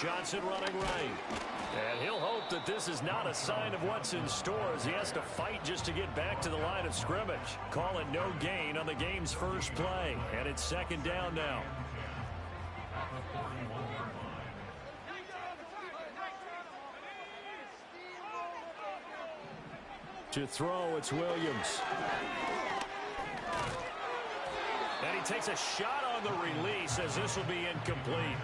Johnson running right. And he'll hope that this is not a sign of what's in store as he has to fight just to get back to the line of scrimmage. Call it no gain on the game's first play. And it's second down now. To throw, it's Williams. And he takes a shot on the release as this will be incomplete.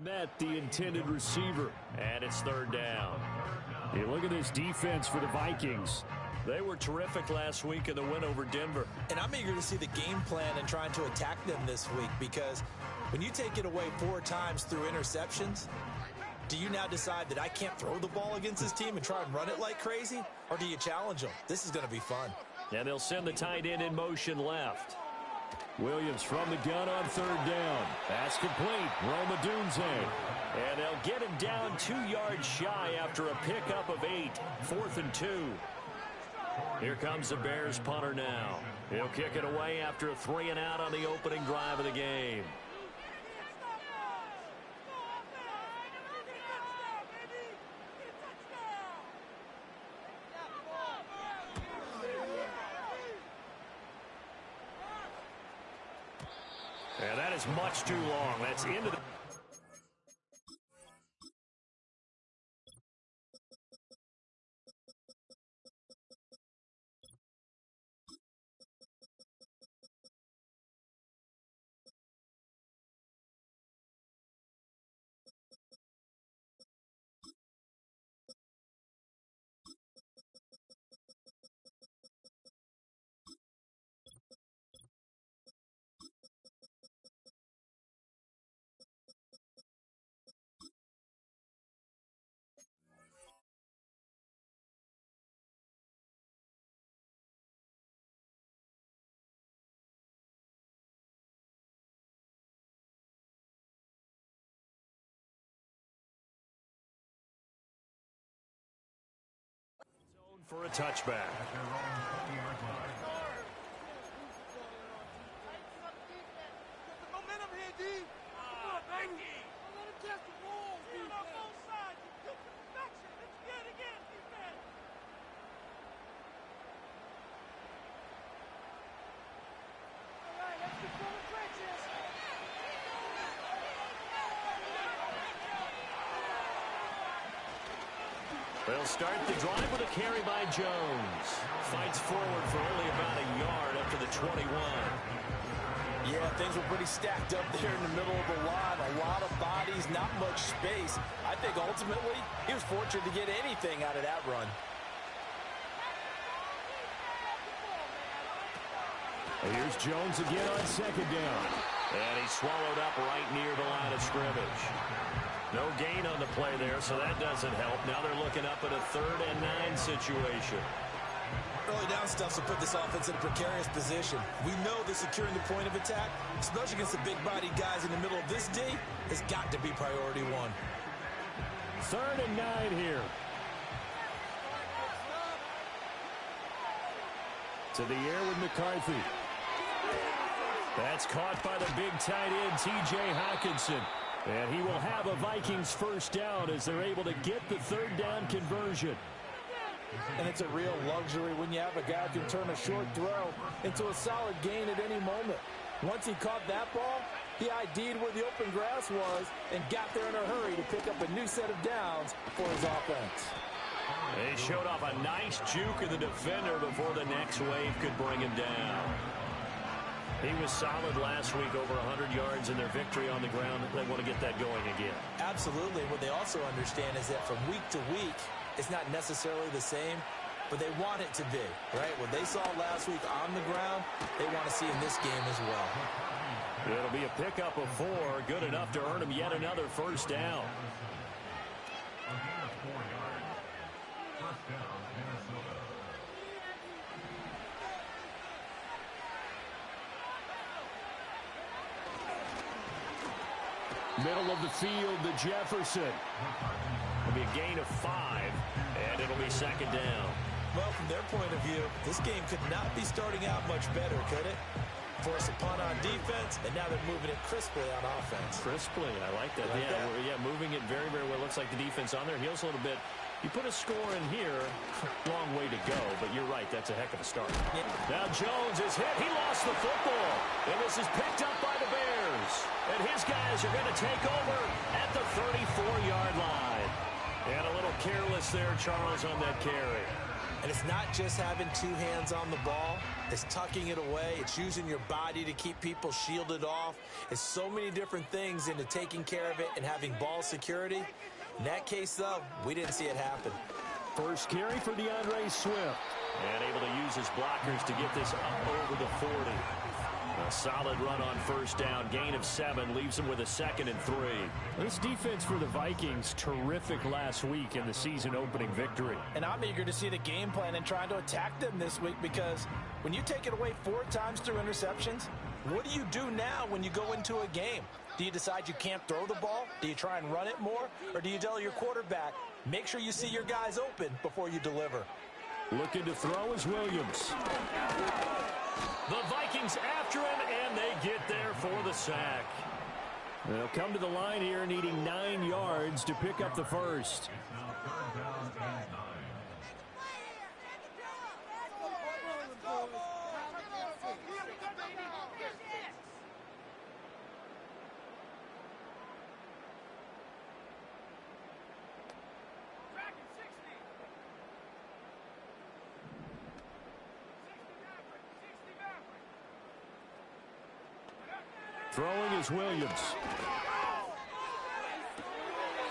Kmet, the intended receiver, and it's third down. Hey, look at this defense for the Vikings. They were terrific last week in the win over Denver. And I'm eager to see the game plan and trying to attack them this week, because when you take it away 4 times through interceptions, do you now decide that I can't throw the ball against this team and try and run it like crazy? Or do you challenge them? This is going to be fun. And they'll send the tight end in motion left. Williams from the gun on third down. That's complete. Rome Odunze. And they'll get him down 2 yards shy after a pickup of 8. 4th and 2. Here comes the Bears punter now. He'll kick it away after a 3 and out on the opening drive of the game. And that is much too long. That's into the... for a touchback. They'll start the drive with a carry by Jones. Fights forward for only about a yard up to the 21. Yeah, things were pretty stacked up there in the middle of the line. A lot of bodies, not much space. I think ultimately he was fortunate to get anything out of that run. Here's Jones again on second down. And he's swallowed up right near the line of scrimmage. No gain on the play there, so that doesn't help. Now they're looking up at a 3rd and 9 situation. Early down stuff will put this offense in a precarious position. We know that securing the point of attack, especially against the big-bodied guys in the middle of this D, has got to be priority 1. 3rd and 9 here. To the air with McCarthy. That's caught by the big tight end, T.J. Hockenson. And he will have a Vikings first down as they're able to get the 3rd down conversion. And it's a real luxury when you have a guy who can turn a short throw into a solid gain at any moment. Once he caught that ball, he ID'd where the open grass was and got there in a hurry to pick up a new set of downs for his offense. He showed off a nice juke of the defender before the next wave could bring him down. He was solid last week, over 100 yards in their victory on the ground. They want to get that going again. Absolutely. What they also understand is that from week to week, it's not necessarily the same, but they want it to be, right? What they saw last week on the ground, they want to see in this game as well. It'll be a pickup of 4, good enough to earn him yet another first down. Middle of the field to Jefferson. It'll be a gain of 5, and it'll be second down. Well, from their point of view, this game could not be starting out much better, could it? Force a punt on defense, and now they're moving it crisply on offense. Crisply, I like that. Yeah, moving it very, very well. Looks like the defense on their heels a little bit. You put a score in here, long way to go, but you're right, that's a heck of a start. Yeah. Now Jones is hit. He lost the football, and this is picked up by the Bears. And his guys are going to take over at the 34-yard line. And a little careless there, Charles, on that carry. And it's not just having 2 hands on the ball. It's tucking it away. It's using your body to keep people shielded off. It's so many different things into taking care of it and having ball security. In that case, though, we didn't see it happen. First carry for DeAndre Swift. And able to use his blockers to get this up over the 40. A solid run on first down. Gain of 7 leaves them with a 2nd and 3. This defense for the Vikings, terrific last week in the season opening victory. And I'm eager to see the game plan and trying to attack them this week, because when you take it away 4 times through interceptions, what do you do now when you go into a game? Do you decide you can't throw the ball? Do you try and run it more? Or do you tell your quarterback, make sure you see your guys open before you deliver? Looking to throw is Williams. The Vikings after him, and they get there for the sack. They'll come to the line here needing 9 yards to pick up the first. Throwing is Williams.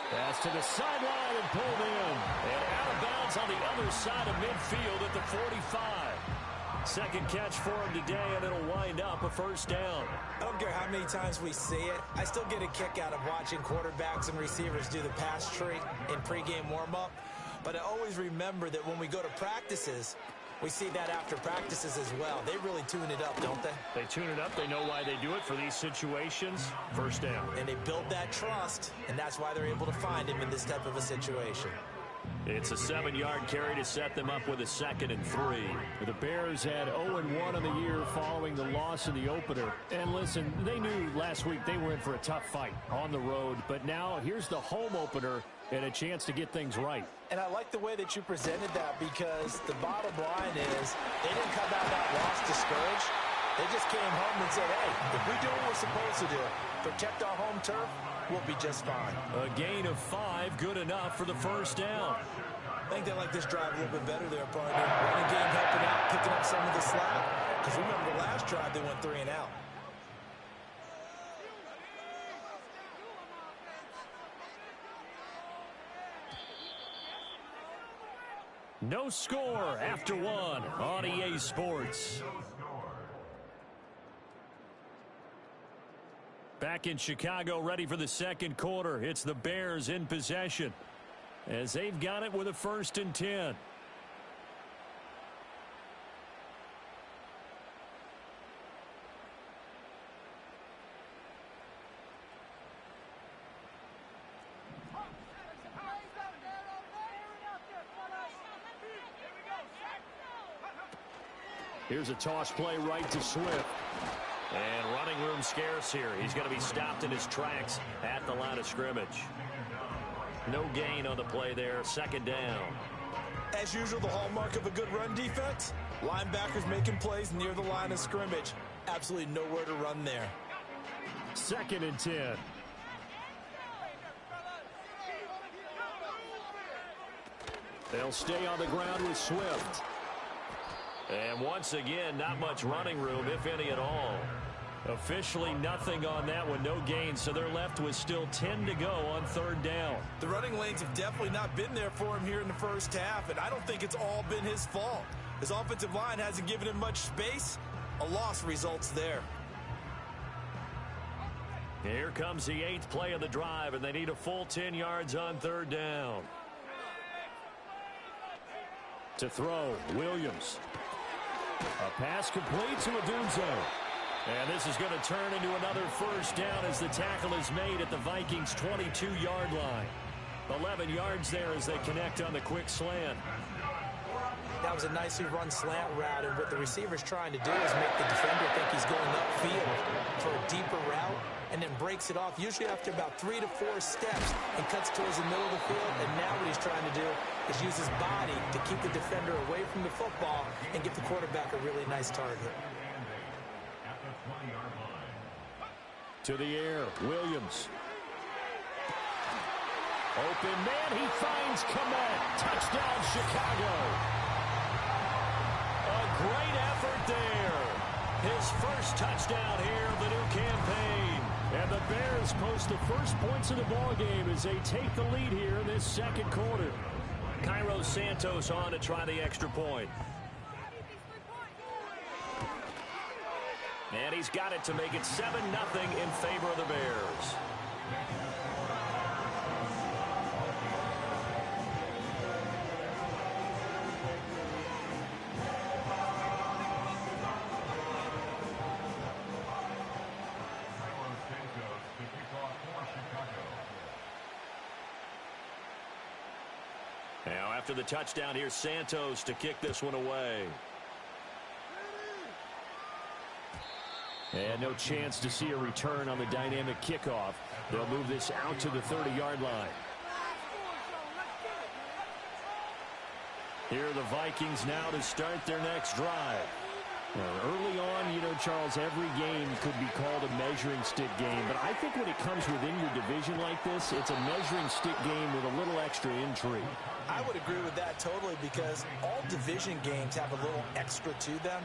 Pass to the sideline and pulled in. And out of bounds on the other side of midfield at the 45. Second catch for him today, and it'll wind up a first down. I don't care how many times we see it. I still get a kick out of watching quarterbacks and receivers do the pass tree in pregame warm-up. But I always remember that when we go to practices, we see that after practices as well. They really tune it up, don't they? They tune it up. They know why they do it for these situations. First down. And they build that trust, and that's why they're able to find him in this type of a situation. It's a 7-yard carry to set them up with a 2nd and 3. The Bears had 0-1 on the year following the loss in the opener. And listen, they knew last week they were in for a tough fight on the road. But now here's the home opener and a chance to get things right. And I like the way that you presented that, because the bottom line is they didn't come out of that loss discouraged. They just came home and said, hey, if we do what we're supposed to do, protect our home turf, we'll be just fine. A gain of 5, good enough for the first down. I think they like this drive a little bit better there, partner. Running game helping out, picking up some of the slack. Because remember, the last drive they went 3 and out. No score after 1 on EA Sports. Back in Chicago, ready for the second quarter. It's the Bears in possession as they've got it with a 1st and 10. Here's a toss play right to Swift. And running room scarce here. He's going to be stopped in his tracks at the line of scrimmage. No gain on the play there. 2nd down. As usual, the hallmark of a good run defense, linebackers making plays near the line of scrimmage. Absolutely nowhere to run there. 2nd and 10. They'll stay on the ground with Swift. And once again, not much running room, if any at all. Officially nothing on that one, no gain, so they're left with still 10 to go on third down. The running lanes have definitely not been there for him here in the first half, and I don't think it's all been his fault. His offensive line hasn't given him much space. A loss results there. Here comes the 8th play of the drive, and they need a full 10 yards on third down. To throw, Williams. A pass complete to Odunze. And this is going to turn into another first down as the tackle is made at the Vikings' 22-yard line. 11 yards there as they connect on the quick slant. That was a nicely run slant route, and what the receiver's trying to do is make the defender think he's going upfield for a deeper route, and then breaks it off, usually after about 3 to 4 steps, and cuts towards the middle of the field. And now what he's trying to do is use his body to keep the defender away from the football and give the quarterback a really nice target. To the air, Williams. Open man, he finds Kmet. Touchdown, Chicago. A great effort there. His first touchdown here of the new campaign. And the Bears post the first points of the ballgame as they take the lead here in this second quarter. Cairo Santos on to try the extra point. And he's got it to make it 7-0 in favor of the Bears. Now after the touchdown, here's Santos to kick this one away. And no chance to see a return on the dynamic kickoff. They'll move this out to the 30-yard line. Here are the Vikings now to start their next drive. Now, early on, you know, Charles, every game could be called a measuring stick game. But I think when it comes within your division like this, it's a measuring stick game with a little extra intrigue. I would agree with that totally, because all division games have a little extra to them.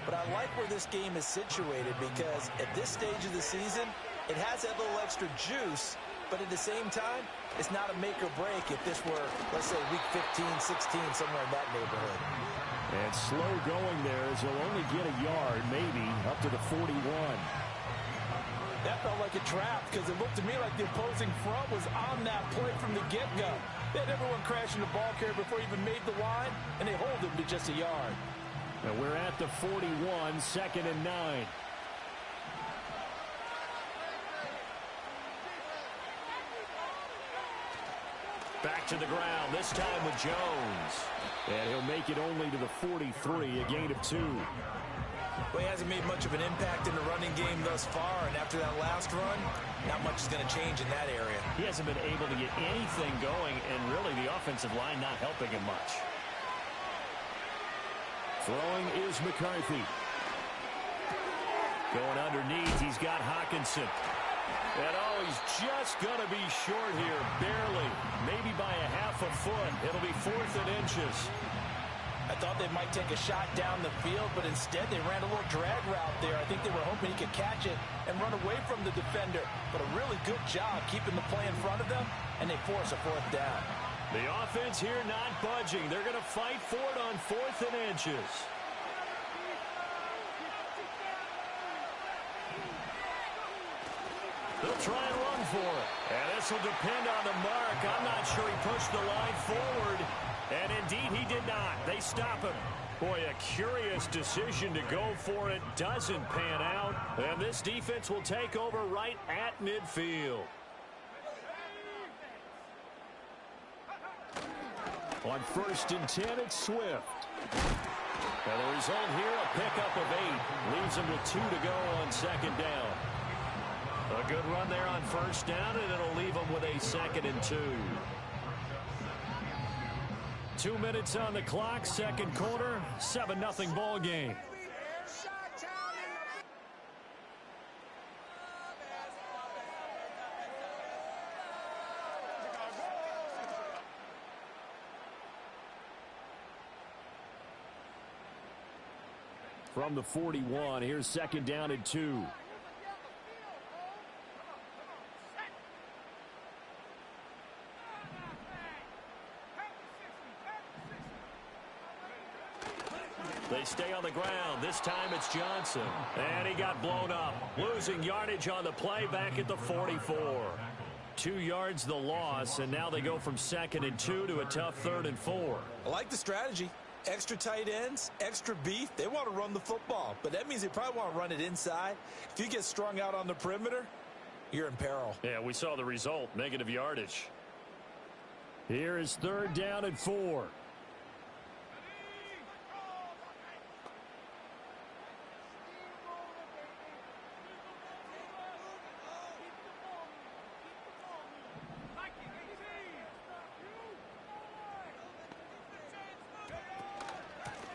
But I like where this game is situated, because at this stage of the season, it has that little extra juice, but at the same time, it's not a make or break if this were, let's say, week 15, 16, somewhere in that neighborhood. And slow going there as he'll only get a yard, maybe, up to the 41. That felt like a trap, because it looked to me like the opposing front was on that play from the get-go. They had everyone crashing the ball carrier before he even made the line, and they hold him to just a yard. Now we're at the 41, 2nd and 9. Back to the ground, this time with Jones. And he'll make it only to the 43, a gain of 2. Well, he hasn't made much of an impact in the running game thus far, and after that last run, not much is going to change in that area. He hasn't been able to get anything going, and really the offensive line not helping him much. Throwing is McCarthy. Going underneath, he's got Hockenson. And oh, he's just going to be short here, barely. Maybe by a half a foot. It'll be 4th and inches. I thought they might take a shot down the field, but instead they ran a little drag route there. I think they were hoping he could catch it and run away from the defender. But a really good job keeping the play in front of them, and they force a 4th down. The offense here not budging. They're going to fight for it on 4th and inches. They'll try and run for it. And this will depend on the mark. I'm not sure he pushed the line forward. And indeed, he did not. They stop him. Boy, a curious decision to go for it. Doesn't pan out. And this defense will take over right at midfield. On 1st and 10, it's Swift. And the result here, a pickup of 8. Leaves him with 2 to go on 2nd down. A good run there on 1st down, and it'll leave him with a 2nd and 2. 2 minutes on the clock, 2nd quarter, 7-0 ball game. from the 41. Here's second down and 2. They stay on the ground. This time it's Johnson. And he got blown up. Losing yardage on the play back at the 44. 2 yards the loss, and now they go from 2nd and 2 to a tough 3rd and 4. I like the strategy. Extra tight ends, extra beef. They want to run the football, but that means they probably want to run it inside. If you get strung out on the perimeter, you're in peril. Yeah, we saw the result, negative yardage. Here is 3rd down and 4.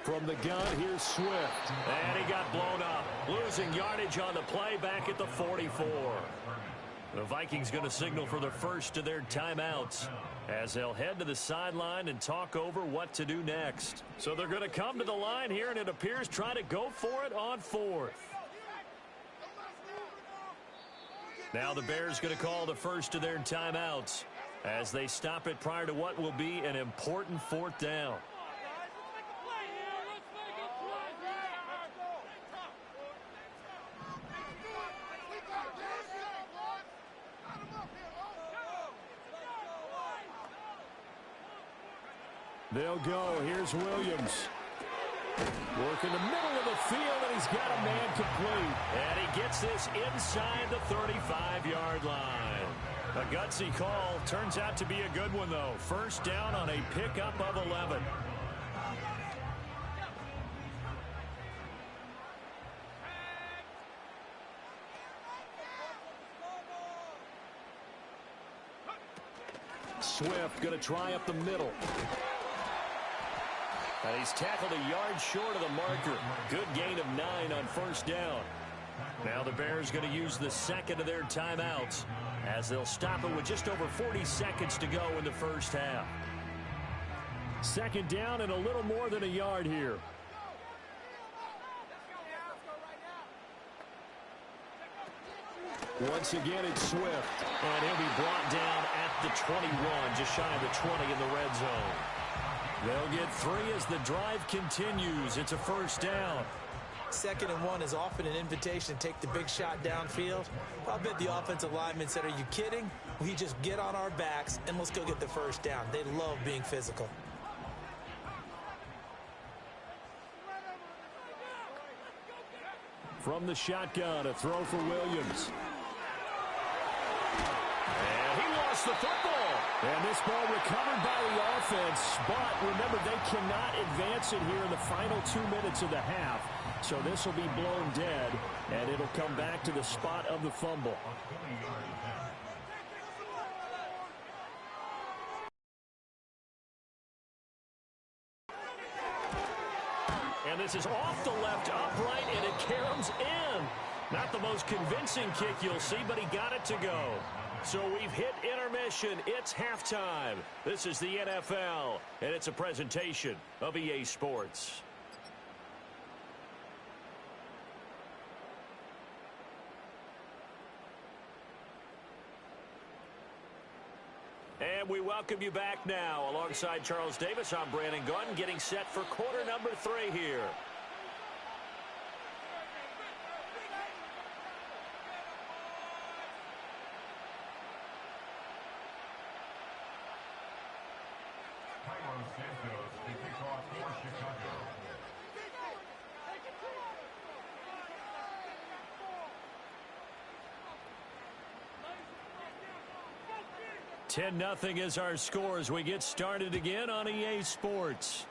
From the gun, here's Swift. And he got blown up. Losing yardage on the play back at the 44. The Vikings going to signal for the first of their timeouts as they'll head to the sideline and talk over what to do next. So they're going to come to the line here, and it appears try to go for it on 4th. Now the Bears going to call the first of their timeouts as they stop it prior to what will be an important 4th down. They'll go. Here's Williams. Working the middle of the field, and he's got a man complete. And he gets this inside the 35-yard line. A gutsy call. Turns out to be a good one, though. First down on a pickup of 11. Swift going to try up the middle. And he's tackled a yard short of the marker. Good gain of 9 on first down. Now the Bears going to use the second of their timeouts as they'll stop it with just over 40 seconds to go in the first half. Second down and a little more than a yard here. Once again, it's Swift. And he'll be brought down at the 21, just shy of the 20 in the red zone. They'll get 3 as the drive continues. It's a first down. 2nd and 1 is often an invitation to take the big shot downfield. I'll bet the offensive lineman said, are you kidding? We just get on our backs and let's go get the first down. They love being physical. From the shotgun, a throw for Williams. And he lost the football. And this ball recovered by the offense. But remember, they cannot advance it here in the final 2 minutes of the half. So this will be blown dead, and it'll come back to the spot of the fumble. And this is off the left upright, and it caroms in. Not the most convincing kick you'll see, but he got it to go. So we've hit intermission. It's halftime. This is the NFL, and it's a presentation of EA Sports. And we welcome you back now. Alongside Charles Davis, I'm Brandon Gaudin, getting set for quarter number 3 here. Ten 10-0 is our score as we get started again on EA Sports.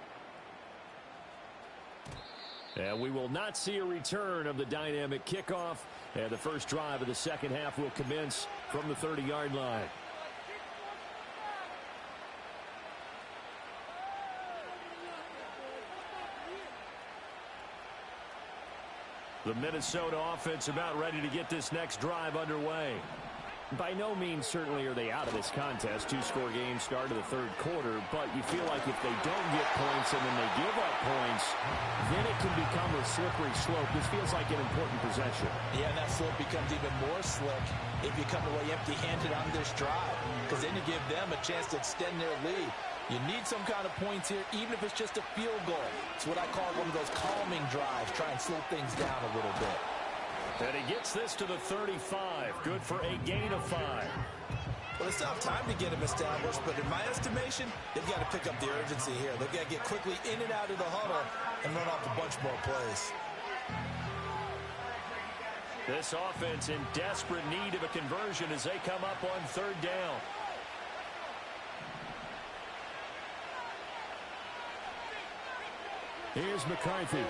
And we will not see a return of the dynamic kickoff. And the first drive of the second half will commence from the 30-yard line. The Minnesota offense about ready to get this next drive underway. By no means certainly are they out of this contest. Two-score game, start of the third quarter, but you feel like if they don't get points and then they give up points, then it can become a slippery slope. This feels like an important possession. Yeah, and that slope becomes even more slick if you come away empty-handed on this drive, because then you give them a chance to extend their lead. You need some kind of points here, even if it's just a field goal. It's what I call one of those calming drives, try and slow things down a little bit. And he gets this to the 35. Good for a gain of 5. Well, they still have time to get him established, but in my estimation, they've got to pick up the urgency here. They've got to get quickly in and out of the huddle and run off a bunch more plays. This offense in desperate need of a conversion as they come up on third down. Here's McCarthy.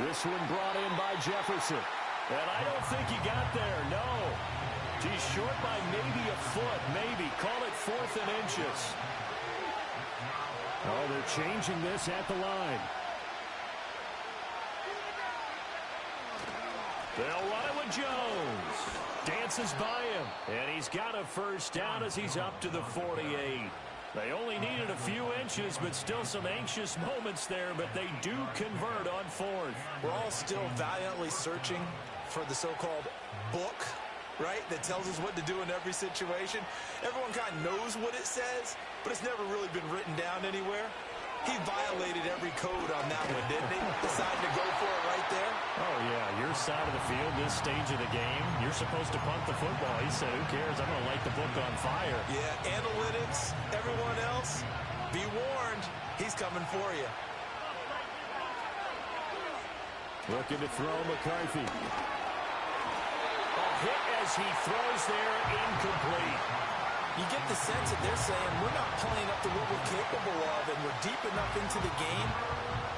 This one brought in by Jefferson. And I don't think he got there, no. He's short by maybe a foot, maybe. Call it 4th and inches. Oh, they're changing this at the line. They'll run it with Jones. Dances by him. And he's got a first down as he's up to the 48. They only needed a few inches, but still some anxious moments there, but they do convert on 4th. We're all still valiantly searching for the so-called book, right, that tells us what to do in every situation. Everyone kind of knows what it says, but it's never really been written down anywhere. He violated every code on that one, didn't he? Decided to go for it right there. Oh, yeah, your side of the field, this stage of the game, you're supposed to punt the football. He said, who cares? I'm going to light the book on fire. Yeah, analytics, everyone else, be warned, he's coming for you. Looking to throw McCarthy. A hit as he throws there, incomplete. You get the sense that they're saying we're not playing up to what we're capable of, and we're deep enough into the game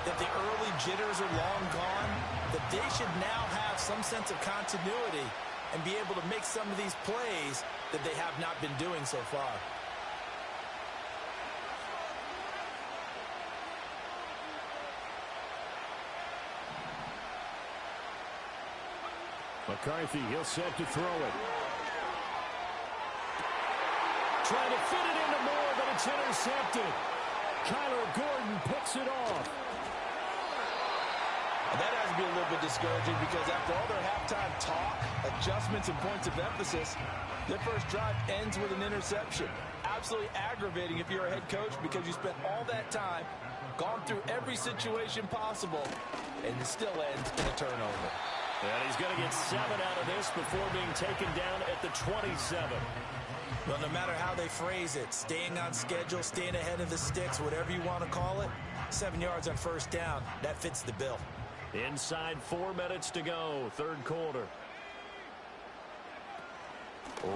that the early jitters are long gone, that they should now have some sense of continuity and be able to make some of these plays that they have not been doing so far. McCarthy, he'll set to throw it. Trying to fit it into Moore, but it's intercepted. Kyler Gordon picks it off. And that has to be a little bit discouraging because after all their halftime talk, adjustments, and points of emphasis, their first drive ends with an interception. Absolutely aggravating if you're a head coach because you spent all that time, gone through every situation possible, and it still ends in a turnover. And he's going to get 7 out of this before being taken down at the 27. Well, no matter how they phrase it, staying on schedule, staying ahead of the sticks, whatever you want to call it, 7 yards on first down, that fits the bill. Inside 4 minutes to go, third quarter.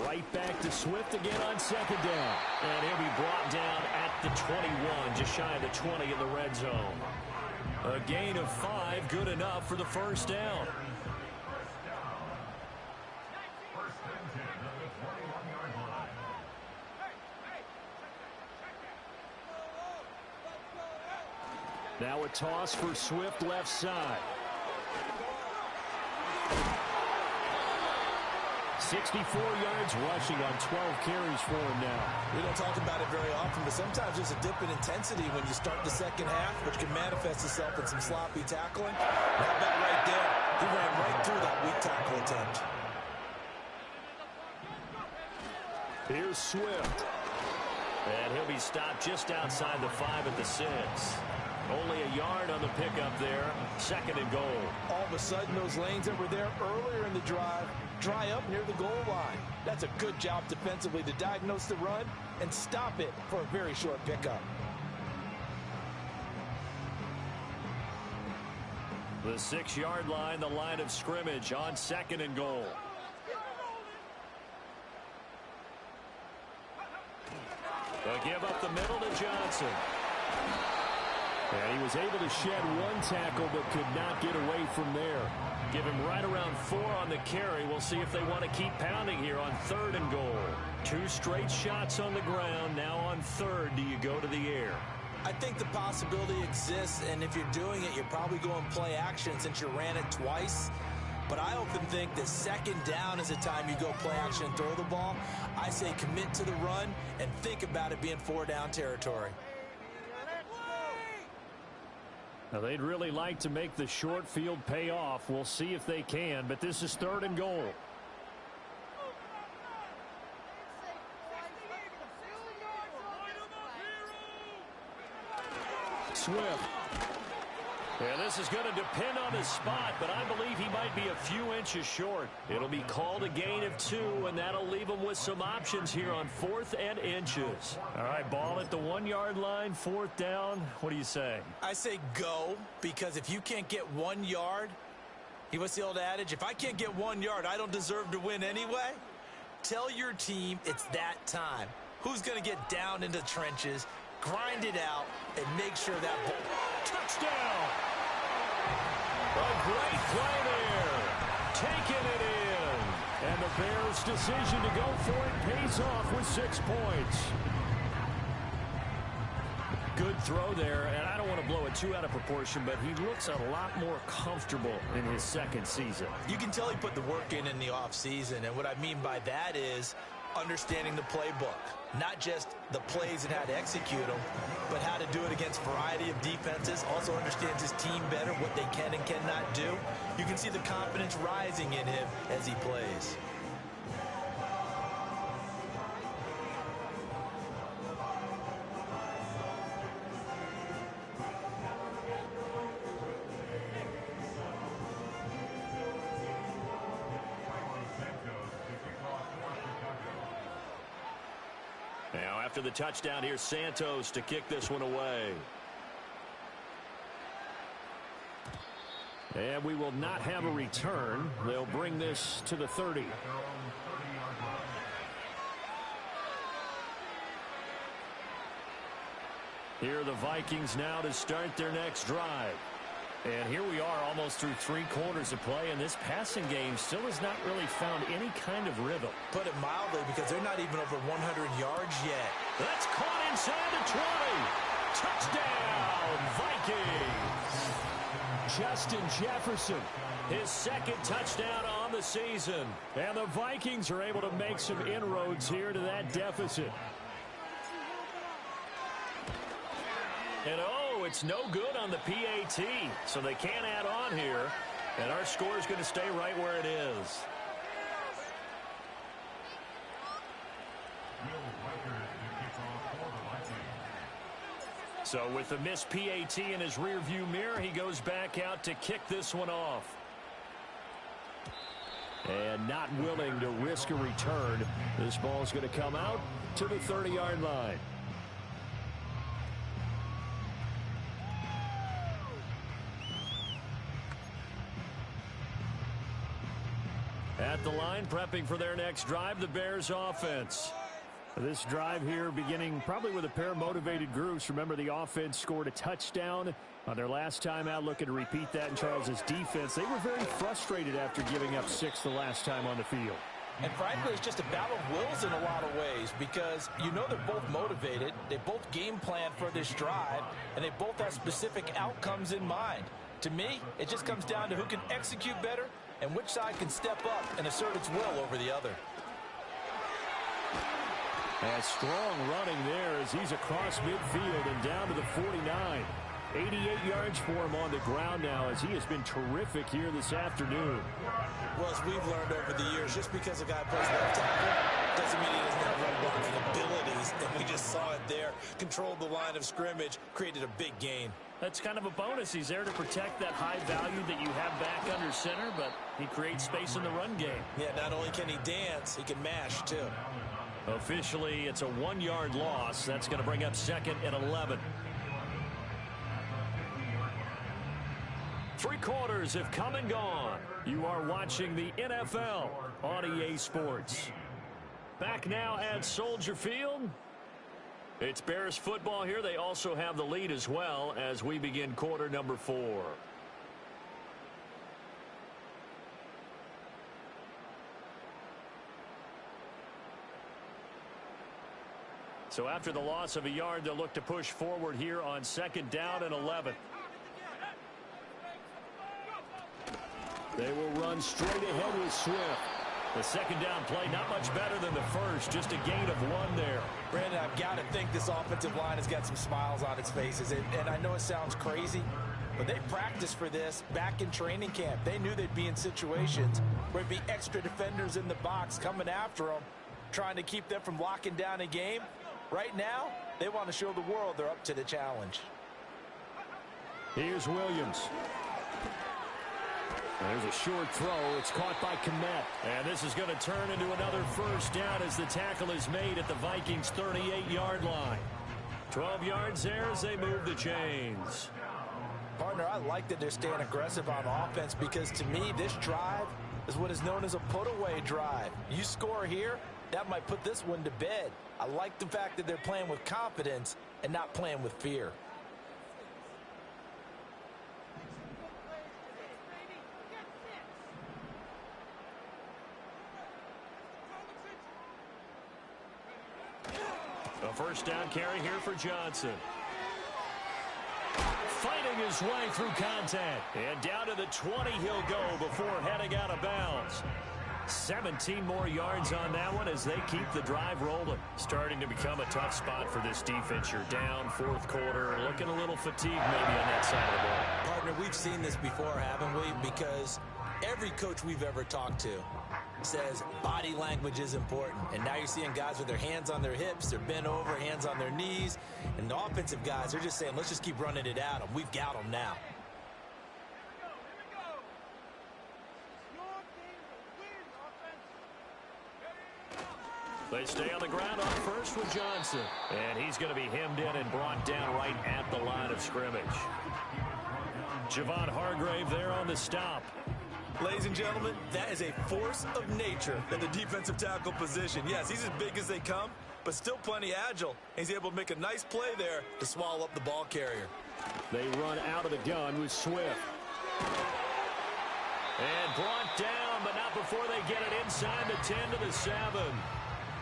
Right back to Swift again on second down. And he'll be brought down at the 21, just shy of the 20 in the red zone. A gain of 5, good enough for the first down. Now a toss for Swift left side. 64 yards rushing on 12 carries for him now. We don't talk about it very often, but sometimes there's a dip in intensity when you start the second half, which can manifest itself in some sloppy tackling. How about right there? He ran right through that weak tackle attempt. Here's Swift. And he'll be stopped just outside the 5 at the 6. Only a yard on the pickup there. Second and goal. All of a sudden, those lanes that were there earlier in the drive dry up near the goal line. That's a good job defensively to diagnose the run and stop it for a very short pickup. The 6-yard line, the line of scrimmage on second and goal. They'll give up the middle to Johnson. And he was able to shed 1 tackle but could not get away from there. Give him right around 4 on the carry. We'll see if they want to keep pounding here on third and goal. 2 straight shots on the ground. Now on third, do you go to the air? I think the possibility exists, and if you're doing it, you're probably going play action since you ran it twice. But I often think that second down is a time you go play action and throw the ball. I say commit to the run and think about it being 4-down territory. Now, they'd really like to make the short field pay off. We'll see if they can, but this is 3rd and goal. Swift. And this is going to depend on his spot, but I believe he might be a few inches short. It'll be called a gain of 2, and that'll leave him with some options here on 4th and inches. All right, ball at the 1-yard line, 4th down. What do you say? I say go, because if you can't get 1 yard, what's the old adage? If I can't get 1 yard, I don't deserve to win anyway. Tell your team it's that time. Who's going to get down into the trenches, grind it out, and make sure that ball... Touchdown! A great play there. Taking it in. And the Bears' decision to go for it pays off with 6 points. Good throw there, and I don't want to blow it too out of proportion, but he looks a lot more comfortable in his 2nd season. You can tell he put the work in the offseason, and what I mean by that is understanding the playbook. Not just the plays and how to execute them, but how to do it against a variety of defenses. Also understands his team better, what they can and cannot do. You can see the confidence rising in him as he plays. Now, after the touchdown, here's Santos to kick this one away. And we will not have a return. They'll bring this to the 30. Here are the Vikings now to start their next drive. And here we are almost through 3 quarters of play, and this passing game still has not really found any kind of rhythm. Put it mildly, because they're not even over 100 yards yet. That's caught inside the 20. Touchdown, Vikings. Justin Jefferson, his 2nd touchdown on the season. And the Vikings are able to make some inroads here to that deficit. And it's no good on the PAT, so they can't add on here, and our score is going to stay right where it is. So with the missed PAT in his rearview mirror, he goes back out to kick this one off. And not willing to risk a return, this ball is going to come out to the 30-yard line. At the line, prepping for their next drive, the Bears offense. This drive here beginning probably with a pair of motivated groups. Remember, the offense scored a touchdown on their last time out, looking to repeat that in Charles's defense. They were very frustrated after giving up 6 the last time on the field. And frankly, it's just a battle of wills in a lot of ways, because you know they're both motivated, they both game plan for this drive, and they both have specific outcomes in mind. To me, it just comes down to who can execute better and which side can step up and assert its will over the other. And strong running there as he's across midfield and down to the 49. 88 yards for him on the ground now, as he has been terrific here this afternoon. Well, as we've learned over the years, just because a guy plays left tackle doesn't mean he doesn't have run blocking abilities, and we just saw it there. Controlled the line of scrimmage, created a big gain. That's kind of a bonus. He's there to protect that high value that you have back under center, but he creates space in the run game. Yeah, not only can he dance, he can mash, too. Officially, it's a 1-yard loss. That's going to bring up 2nd and 11. 3 quarters have come and gone. You are watching the NFL on EA Sports. Back now at Soldier Field. It's Bears football here. They also have the lead as well as we begin quarter number 4. So after the loss of a yard, they'll look to push forward here on 2nd down and 11. They will run straight ahead with Swift. The second down play, not much better than the first, just a gain of 1 there. Brandon, I've got to think this offensive line has got some smiles on its faces. And I know it sounds crazy, but they practiced for this back in training camp. They knew they'd be in situations where there'd be extra defenders in the box coming after them, trying to keep them from locking down a game. Right now, they want to show the world they're up to the challenge. Here's Williams. There's a short throw. It's caught by Kmet. And this is going to turn into another first down as the tackle is made at the Vikings' 38-yard line. 12 yards there as they move the chains. Partner, I like that they're staying aggressive on offense because to me, this drive is what is known as a put-away drive. You score here, that might put this one to bed. I like the fact that they're playing with confidence and not playing with fear. A first down carry here for Johnson. Fighting his way through contact. And down to the 20 he'll go before heading out of bounds. 17 more yards on that one as they keep the drive rolling. Starting to become a tough spot for this defense. You're down fourth quarter, looking a little fatigued maybe on that side of the ball. Partner, we've seen this before, haven't we? Because every coach we've ever talked to says body language is important. And now you're seeing guys with their hands on their hips, they're bent over, hands on their knees. And the offensive guys, they're just saying, let's just keep running it at them. We've got them now. They stay on the ground on first with Johnson. And he's going to be hemmed in and brought down right at the line of scrimmage. Javon Hargrave there on the stop. Ladies and gentlemen, that is a force of nature at the defensive tackle position. Yes, he's as big as they come, but still plenty agile. He's able to make a nice play there to swallow up the ball carrier. They run out of the gun with Swift. And brought down, but not before they get it inside the 10 to the 7.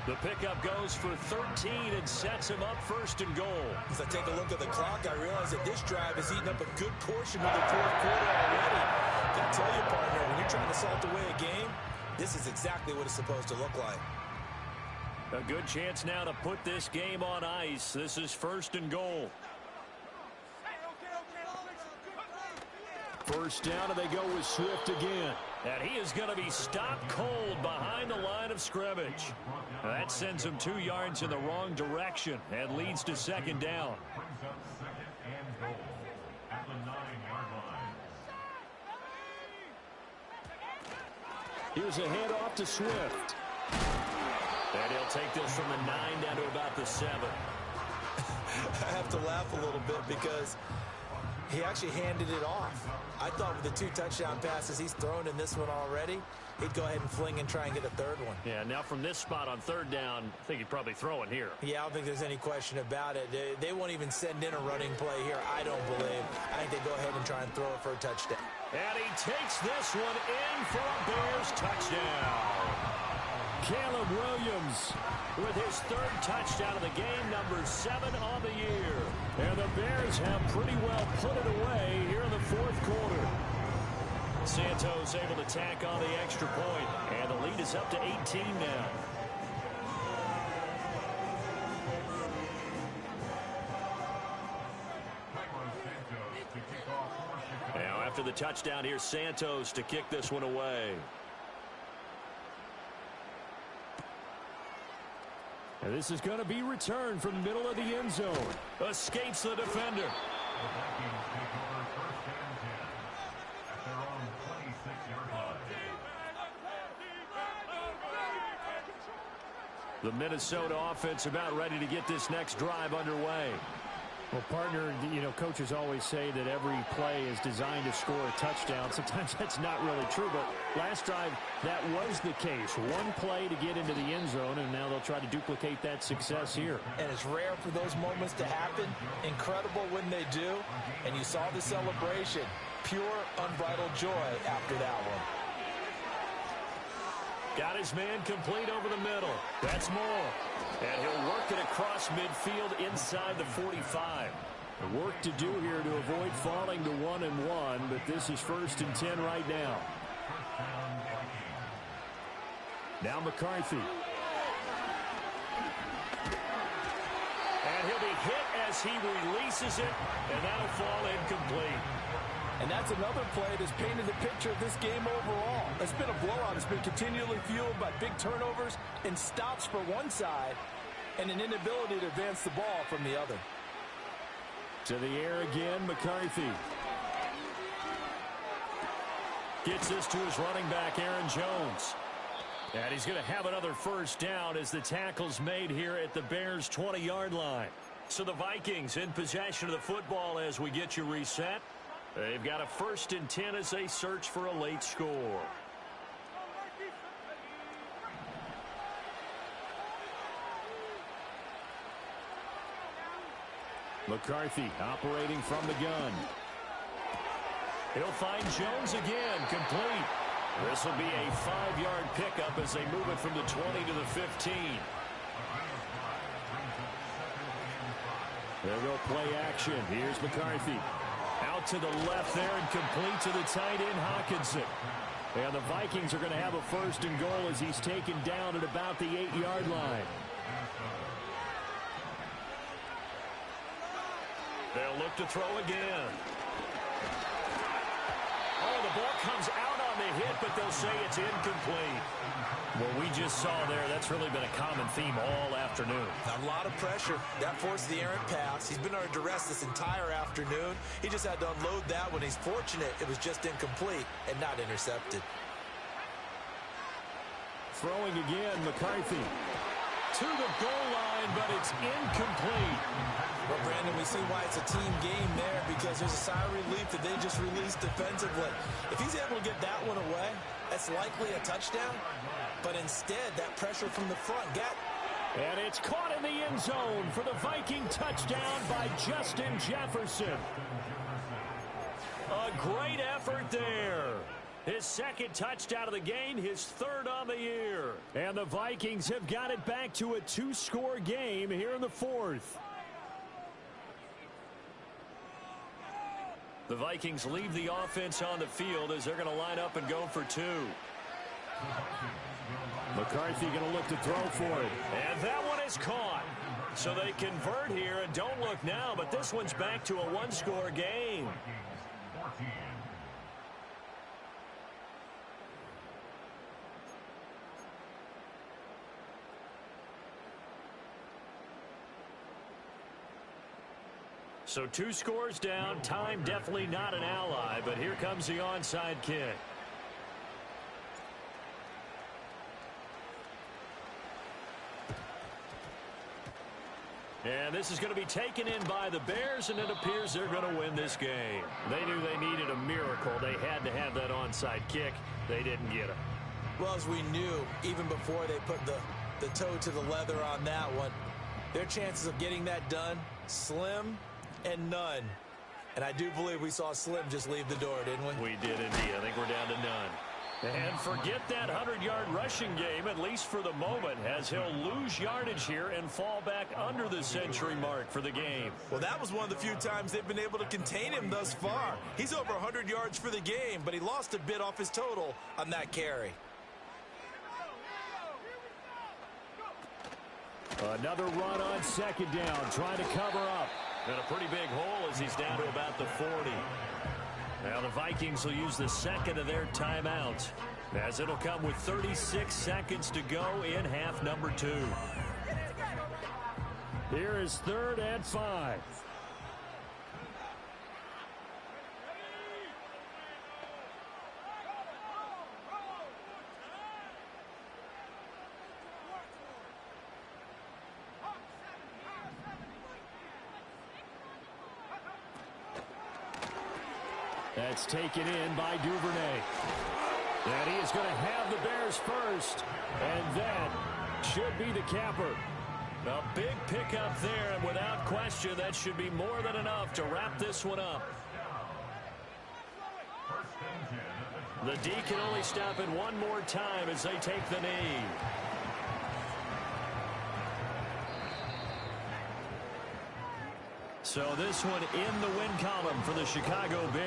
The pickup goes for 13 and sets him up first and goal. As I take a look at the clock, I realize that this drive has eaten up a good portion of the fourth quarter already. I tell you, partner, when you're trying to salt away a game, this is exactly what it's supposed to look like. A good chance now to put this game on ice. This is first and goal. First down, and they go with Swift again. And he is going to be stopped cold behind the line of scrimmage. That sends him 2 yards in the wrong direction and leads to second down. Here's a handoff to Swift. And he'll take this from the 9 down to about the 7. I have to laugh a little bit because he actually handed it off. I thought with the 2 touchdown passes he's thrown in this one already, he'd go ahead and fling and try and get a third one. Yeah, now from this spot on third down, I think he'd probably throw it here. Yeah, I don't think there's any question about it. They won't even send in a running play here, I don't believe. I think they go ahead and try and throw it for a touchdown. And he takes this one in for a Bears touchdown. Caleb Williams with his 3rd touchdown of the game, number 7 on the year. And the Bears have pretty well put it away here in the fourth quarter. Santos able to tack on the extra point, and the lead is up to 18 now. Now after the touchdown, here's Santos to kick this one away. And this is going to be returned from the middle of the end zone. Escapes the defender. The Vikings take over first and 10 at their own 26-yard line. The Minnesota offense about ready to get this next drive underway. Well, partner, you know, coaches always say that every play is designed to score a touchdown. Sometimes that's not really true, but last drive, that was the case. One play to get into the end zone, and now they'll try to duplicate that success here. And it's rare for those moments to happen. Incredible when they do. And you saw the celebration. Pure, unbridled joy after that one. Got his man complete over the middle. That's Moore. And he'll work it across midfield inside the 45. The work to do here to avoid falling to 1-1, but this is 1st and 10 right now. Now McCarthy. And he'll be hit as he releases it, and that'll fall incomplete. And that's another play that's painted the picture of this game overall. It's been a blowout. It's been continually fueled by big turnovers and stops for one side and an inability to advance the ball from the other. To the air again, McCarthy. Gets this to his running back, Aaron Jones. And he's going to have another first down as the tackle's made here at the Bears' 20-yard line. So the Vikings in possession of the football as we get you reset. They've got a 1st and 10 as they search for a late score. McCarthy operating from the gun. He'll find Jones again, complete. This will be a 5-yard pickup as they move it from the 20 to the 15. They'll go play action. Here's McCarthy. Out to the left there and complete to the tight end, Hockenson. And the Vikings are going to have a 1st and goal as he's taken down at about the 8-yard line. They'll look to throw again. Oh, the ball comes out on the hit, but they'll say it's incomplete. What we just saw there, that's really been a common theme all afternoon. A lot of pressure. That forced the errant pass. He's been under duress this entire afternoon. He just had to unload that when he's fortunate it was just incomplete and not intercepted. Throwing again, McCarthy. To the goal line, but it's incomplete. Well, Brandon, we see why it's a team game there because there's a sigh of relief that they just released defensively. If he's able to get that one away, that's likely a touchdown. But instead, that pressure from the front got. And it's caught in the end zone for the Viking touchdown by Justin Jefferson. A great effort there. His 2nd touchdown of the game, his 3rd on the year. And the Vikings have got it back to a 2-score game here in the 4th. The Vikings leave the offense on the field as they're going to line up and go for 2. McCarthy going to look to throw for it. And that one is caught. So they convert here and don't look now, but this one's back to a 1-score game. So 2 scores down. Time definitely not an ally, but here comes the onside kick. And this is going to be taken in by the Bears, and it appears they're going to win this game. They knew they needed a miracle. They had to have that onside kick. They didn't get it. Well, as we knew, even before they put the toe to the leather on that one, their chances of getting that done, slim and none. And I do believe we saw Slim just leave the door, didn't we? We did indeed. I think we're down to none. And forget that 100-yard rushing game, at least for the moment, as he'll lose yardage here and fall back under the century mark for the game. Well, that was one of the few times they've been able to contain him thus far. He's over 100 yards for the game, but he lost a bit off his total on that carry. Another run on 2nd down, trying to cover up. And a pretty big hole as he's down to about the 40. Now the Vikings will use the 2nd of their timeouts, as it'll come with 36 seconds to go in half number 2. Here is 3rd and 5. That's taken in by Duvernay. And he is going to have the Bears first. And that should be the capper. A big pickup there, and without question, that should be more than enough to wrap this one up. The D can only stop it one more time as they take the knee. So this one in the win column for the Chicago Bears.